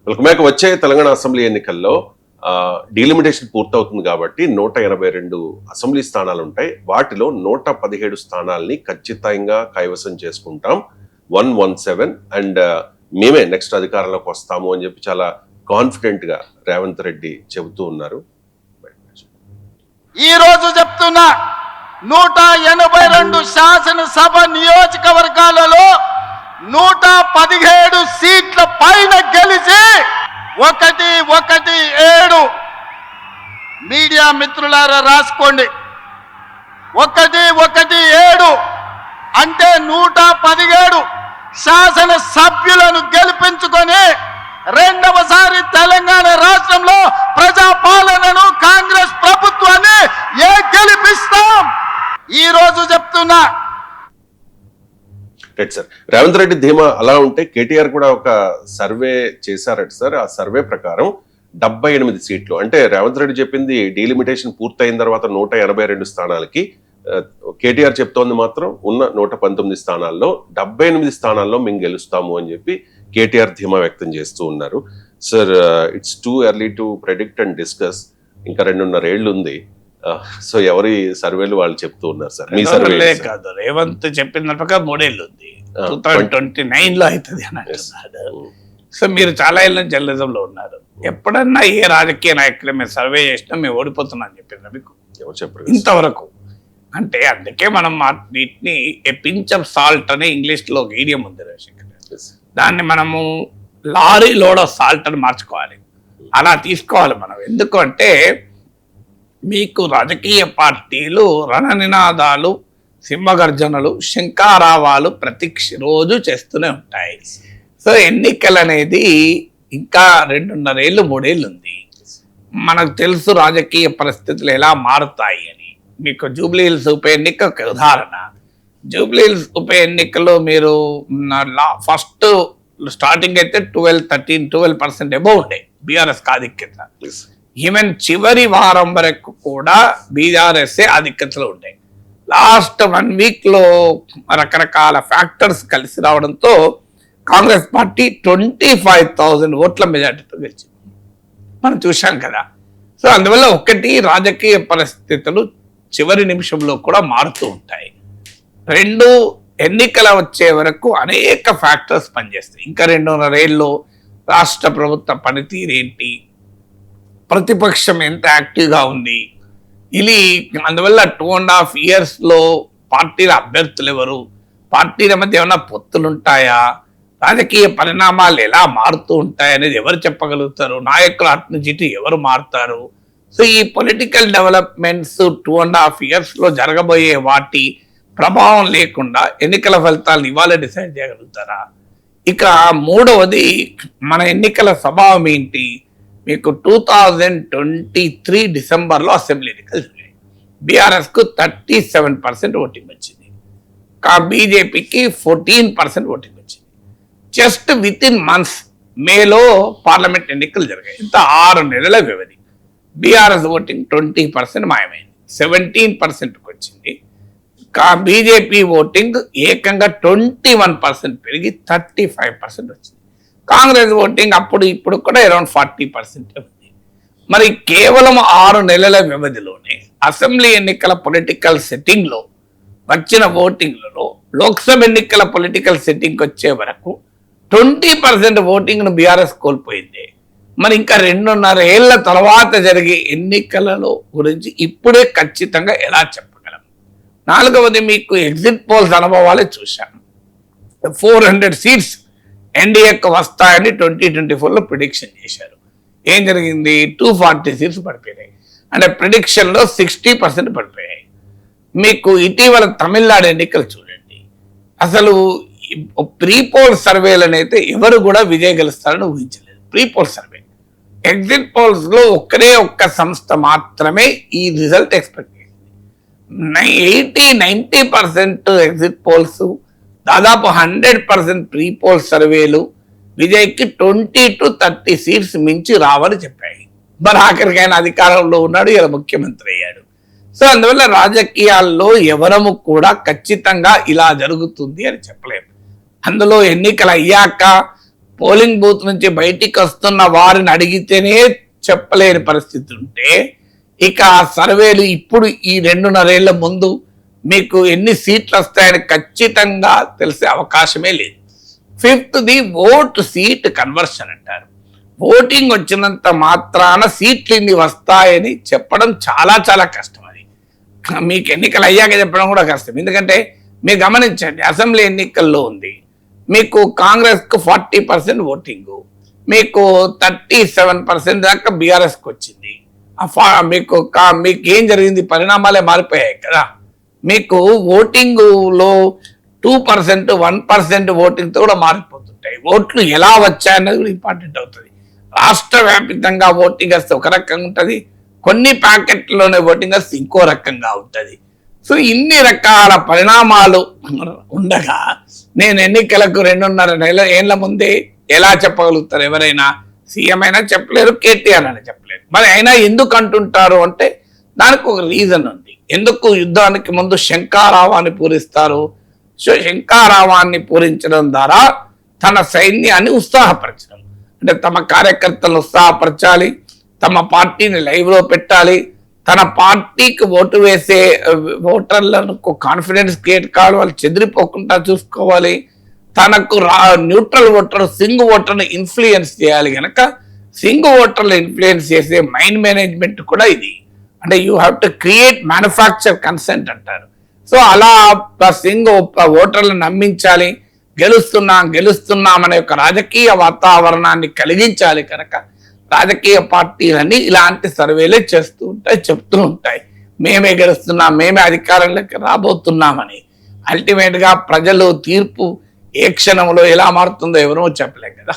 Welcome వచ్చే Telangana assembly ఎన్నికల్లో delimitation పూర్తవుతుంది కాబట్టి 182 అసెంబ్లీ స్థానాలు ఉంటాయి. వాటిలో 117 స్థానాల్ని ఖచ్చితంగా కైవసం చేసుకుంటాం 117 అండ్ మేమే నెక్స్ట్ అధికారంలోకి వస్తాము అని చెప్పి చాలా కాన్ఫిడెంట్ గా రేవంత్ రెడ్డి చెబుతూ ఉన్నారు. ఈ రోజు చెప్తున్నా 182 శాసనసభ నియోజకవర్గాలలో 117 సీట్ల పైన గెలిచి 117 మీడియా మిత్రులారా రాసుకోండి. 117 అంటే 117 శాసన సభ్యులను గెలిపించుకొని రెండవసారి తెలంగాణ రాష్ట్రంలో ప్రజాపాలనను కాంగ్రెస్ ప్రభుత్వాన్ని గెలిపిస్తాం. ఈ రోజు చెప్తున్నా. సార్ రేవంత్ రెడ్డి ధీమా అలా ఉంటే కేటీఆర్ కూడా ఒక సర్వే చేశారట సార్. ఆ సర్వే ప్రకారం 78 సీట్లు అంటే రేవంత్ రెడ్డి చెప్పింది డీలిమిటేషన్ పూర్తయిన తర్వాత 182 స్థానాలకి, కేటీఆర్ చెప్తోంది మాత్రం ఉన్న 119 స్థానాల్లో 78 స్థానాల్లో మేము గెలుస్తాము అని చెప్పి కేటీఆర్ ధీమా వ్యక్తం చేస్తూ ఉన్నారు. Sir it's too early to predict and discuss. ఇంకా 2.5 ఏళ్ళు ఉంది. సో ఎవరి సర్వేలు వాళ్ళు చెప్తూ ఉన్నారు సార్. మీ సర్వే కాదు, రేవంత్ చెప్పిన ప్రకారం 3 ఏళ్ళు ఉంది, 2029 అవుతుంది అని అంటున్నాడు. సో మీరు చాలా ఏళ్ళ నుంచి జర్నలిజంలో ఉన్నారు. ఎప్పుడన్నా ఏ రాజకీయ నాయకులు మీరు సర్వే చేసినా మేము ఓడిపోతున్నాం అని చెప్పిందా మీకు ఇంతవరకు? అంటే అందుకే మనం వీటిని ఏ పించ్ ఆఫ్ సాల్ట్ అనే ఇంగ్లీష్ లో ఒక ఈడియం ఉంది రాజశేఖర్, దాన్ని మనము లారీ లోడ్ ఆఫ్ సాల్ట్ అని మార్చుకోవాలి. అలా తీసుకోవాలి మనం. ఎందుకంటే మీకు రాజకీయ పార్టీలు రణనినాదాలు, సింహగర్జనలు, శంఖారావాలు ప్రతి రోజు చేస్తూనే ఉంటాయి. సో ఎన్నికలు అనేది ఇంకా 2.5 ఏళ్ళు 3 ఏళ్ళు ఉంది. మనకు తెలుసు రాజకీయ పరిస్థితులు ఎలా మారుతాయి అని. మీకు జూబ్లీ హిల్స్ ఉప ఎన్నిక ఒక ఉదాహరణ. జూబ్లీ హిల్స్ ఉప ఎన్నికలో మీరు ఫస్ట్ స్టార్టింగ్ అయితే 12% అబౌవ్ ఉండే బీఆర్ఎస్ ఆధిక్యత. ఈవెన్ చివరి వారం వరకు కూడా బీఆర్ఎస్ఏ ఆధిక్యతలో ఉంటాయి. లాస్ట్ 1 వీక్ లో రకరకాల ఫ్యాక్టర్స్ కలిసి రావడంతో కాంగ్రెస్ పార్టీ 25,000 ఓట్ల మెజార్టీతో గెలిచింది. మనం చూసాం కదా. సో అందువల్ల ఒకటి రాజకీయ పరిస్థితులు చివరి నిమిషంలో కూడా మారుతూ ఉంటాయి. 2 ఎన్నికల వచ్చే వరకు అనేక ఫ్యాక్టర్స్ పనిచేస్తాయి. ఇంకా 2.5 ఏళ్ళు రాష్ట్ర ప్రభుత్వ పనితీరేంటి, ప్రతిపక్షం ఎంత యాక్టివ్గా ఉంది, ఇది అందువల్ల 2.5 yearsలో పార్టీల అభ్యర్థులు ఎవరు, పార్టీల మధ్య ఏమైనా పొత్తులు ఉంటాయా, రాజకీయ పరిణామాలు ఎలా మారుతూ ఉంటాయి అనేది ఎవరు చెప్పగలుగుతారు, నాయకుల అటు నుంచి ఇటు ఎవరు మారుతారు. సో ఈ పొలిటికల్ డెవలప్మెంట్స్ 2.5 yearsలో జరగబోయే వాటి ప్రభావం లేకుండా ఎన్నికల ఫలితాలను ఇవాళ డిసైడ్ చేయగలుగుతారా? ఇక 3వది మన ఎన్నికల స్వభావం ఏంటి. మీకు 2023 డిసెంబర్లో అసెంబ్లీ ఎన్నికలు జరిగాయి. బీఆర్ఎస్కు 37% ఓటింగ్ వచ్చింది, బీజేపీకి 14% ఓటింగ్ వచ్చింది. జస్ట్ విత్ ఇన్ మంత్స్ మేలో పార్లమెంట్ ఎన్నికలు జరిగాయి. ఇంత 6 నెలల వ్యవధి. బీఆర్ఎస్ ఓటింగ్ 20% మాయమైంది, 17%కి వచ్చింది. బీజేపీ ఓటింగ్ ఏకంగా 21% పెరిగి 35% వచ్చింది. కాంగ్రెస్ ఓటింగ్ అప్పుడు ఇప్పుడు కూడా అరౌండ్ 40% ఉంది. మరి కేవలం 6 నెలల వ్యవధిలోనే అసెంబ్లీ ఎన్నికల పొలిటికల్ సెట్టింగ్లో వచ్చిన ఓటింగ్లలో లోక్సభ ఎన్నికల పొలిటికల్ సెట్టింగ్కి వచ్చే వరకు 20% ఓటింగ్ను బీఆర్ఎస్ కోల్పోయింది. మరి ఇంకా 2.5 ఏళ్ల తర్వాత జరిగే ఎన్నికలలో గురించి ఇప్పుడే ఖచ్చితంగా ఎలా చెప్పగలం? 4వది మీకు ఎగ్జిట్ పోల్స్ అనుభవాలే చూశాను. 400 సీట్స్ ఎన్డీఏకి వస్తాయని 2024లో ప్రిడిక్షన్ చేశారు. ఏం జరిగింది? 240 సీట్స్ పడిపోయాయి. అంటే ప్రిడిక్షన్లో 60% పడిపోయాయి. మీకు ఇటీవల తమిళనాడు ఎన్నికలు చూడండి. అసలు ప్రీ పోల్ సర్వేలను అయితే ఎవరు కూడా విజయ్ గెలుస్తారని ఊహించలేదు. Pre poll survey, exit polls లో ఒక్క సంస్థ మాత్రమే ఈ రిజల్ట్ ఎక్స్పెక్ట్ చేసింది. 80-90% ఎగ్జిట్ పోల్స్, దాదాపు 100% ప్రీ పోల్ సర్వేలు విజయ్కి 20 to 30 సీట్స్ మించి రావని చెప్పాయి. మరి ఆఖరికైనా అధికారంలో ఉన్నాడు, ఇలా ముఖ్యమంత్రి అయ్యాడు. సో అందువల్ల రాజకీయాల్లో ఎవరము కూడా ఖచ్చితంగా ఇలా జరుగుతుంది అని చెప్పలేము. అందులో ఎన్నికలు అయ్యాక పోలింగ్ బూత్ నుంచి బయటికి వస్తున్న వారిని అడిగితేనే చెప్పలేని పరిస్థితి ఉంటే ఇక ఆ సర్వేలు ఇప్పుడు ఈ 2.5 ఏళ్ల ముందు మీకు ఎన్ని సీట్లు వస్తాయని ఖచ్చితంగా తెలిసే అవకాశమే లేదు. 5th ఓట్ సీట్ కన్వర్షన్ అంటారు. ఓటింగ్ వచ్చినంత మాత్రాన సీట్లు ఇన్ని వస్తాయని చెప్పడం చాలా చాలా కష్టం. అది మీకు ఎన్నికలు అయ్యాక చెప్పడం కూడా కష్టం. ఎందుకంటే మీరు గమనించండి, అసెంబ్లీ ఎన్నికల్లో ఉంది మీకు కాంగ్రెస్కు 40% ఓటింగు, మీకు 37% దాకా బీఆర్ఎస్కి వచ్చింది. మీకు ఏం జరిగింది? పరిణామాలే మారిపోయాయి కదా. మీకు ఓటింగ్లో 2%, 1% ఓటింగ్తో కూడా మారిపోతుంటాయి. ఓట్లు ఎలా వచ్చాయన్నది కూడా ఇంపార్టెంట్ అవుతుంది. రాష్ట్ర వ్యాప్తంగా ఓటింగ్ వస్తే ఒక రకంగా ఉంటుంది, కొన్ని ప్యాకెట్లోనే ఓటింగ్ వస్తే ఇంకో రకంగా ఉంటుంది. సో ఇన్ని రకాల పరిణామాలు ఉండగా నేను ఎన్నికలకు 2.5 ఏళ్ల ముందే ఎలా చెప్పగలుగుతారు? ఎవరైనా సీఎం అయినా చెప్పలేరు, కేటీఆర్ అయినా చెప్పలేరు. మరి అయినా ఎందుకు అంటుంటారు అంటే దానికి ఒక రీజన్ ఉంది. ఎందుకు యుద్ధానికి ముందు శంఖారావాన్ని పూరిస్తారు? సో శంఖారావాన్ని పూరించడం ద్వారా తన సైన్యాన్ని ఉత్సాహపరచడం, అంటే తమ కార్యకర్తలను ఉత్సాహపరచాలి, తమ పార్టీని లైవ్లో పెట్టాలి, తన పార్టీకి ఓటు వేసే ఓటర్లకు కాన్ఫిడెన్స్ క్రియేట్ కావాలి, వాళ్ళు చెదిరిపోకుండా చూసుకోవాలి, తనకు న్యూట్రల్ ఓటర్ సింగ్ ఓటర్ని ఇన్ఫ్లుయెన్స్ చేయాలి. కనుక సింగ్ ఓటర్లు ఇన్ఫ్లుయెన్స్ చేసే మైండ్ మేనేజ్మెంట్ కూడా ఇది. అంటే you have to create manufacture consent అంటారు. సో అలా సింగ్ ఓటర్లను నమ్మించాలి, గెలుస్తున్నాం అనే ఒక రాజకీయ వాతావరణాన్ని కలిగించాలి. కనుక రాజకీయ పార్టీలన్నీ ఇలాంటి సర్వేలే చేస్తూ ఉంటాయి, చెప్తూ ఉంటాయి మేమే గెలుస్తున్నాం, మేమే అధికారంలోకి రాబోతున్నామని. అల్టిమేట్ గా ప్రజలు తీర్పు ఏ క్షణంలో ఎలా మారుతుందో ఎవరో చెప్పలేం కదా.